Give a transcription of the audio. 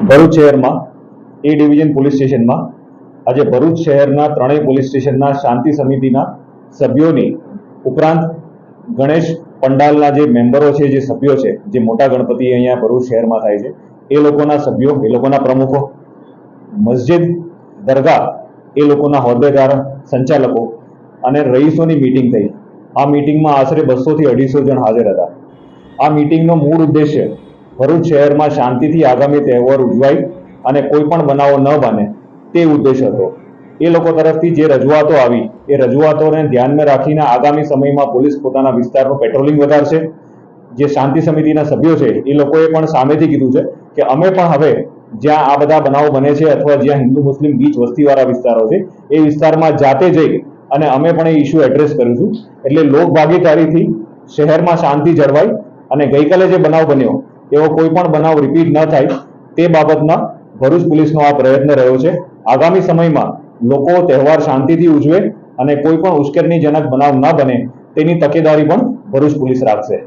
ભરૂચ શહેરમાં એ division police સ્ટેશનમાં આજે ભરૂચ શહેરના ત્રણેય પોલીસ સ્ટેશનના શાંતિ સમિતિના સભ્યોની ઉપરાંત ગણેશ પંડાલના જે મેમ્બરો છે, જે સભ્યો છે, જે મોટા ગણપતિ અહીંયા ભરૂચ શહેરમાં થાય છે, એ લોકોના સભ્યો, એ લોકોના પ્રમુખો, મસ્જિદ, દરગાહ, એ લોકોના હોદ્દેદાર, સંચાલકો અને રઈસોની મીટિંગ થઈ. આ મીટિંગમાં આશરે 200 થી 250 જણ હાજર હતા. આ મીટિંગનો મૂળ ઉદ્દેશ્ય ભરૂચ શહેરમાં શાંતિથી આગામી તહેવાર ઉજવાય અને કોઈ પણ બનાવો ન બને તે ઉદ્દેશ હતો. એ લોકો તરફથી જે રજૂઆતો આવી એ રજૂઆતોને ધ્યાનમાં રાખીને આગામી સમયમાં પોલીસ પોતાના વિસ્તારનું પેટ્રોલિંગ વધારશે. જે શાંતિ સમિતિના સભ્યો છે એ લોકોએ પણ સામેથી કીધું છે કે અમે પણ હવે જ્યાં આ બધા બનાવો બને છે અથવા જ્યાં હિન્દુ મુસ્લિમ ગીચ વસ્તીવાળા વિસ્તારો છે એ વિસ્તારમાં જાતે જઈ અને અમે પણ એ ઇસ્યુ એડ્રેસ કરીશું. એટલે લોક ભાગીદારીથી શહેરમાં શાંતિ જળવાય અને ગઈકાલે જે બનાવ બન્યો એવો કોઈ પણ બનાવ રિપીટ ન થાય તે બાબતમાં ભરૂચ પોલીસનો આ પ્રયત્ન રહ્યો છે. આગામી સમયમાં લોકો તહેવાર શાંતિથી ઉજવે અને કોઈ પણ ઉશ્કેરણીજનક બનાવ ન બને તેની તકેદારી પણ ભરૂચ પોલીસ રાખશે.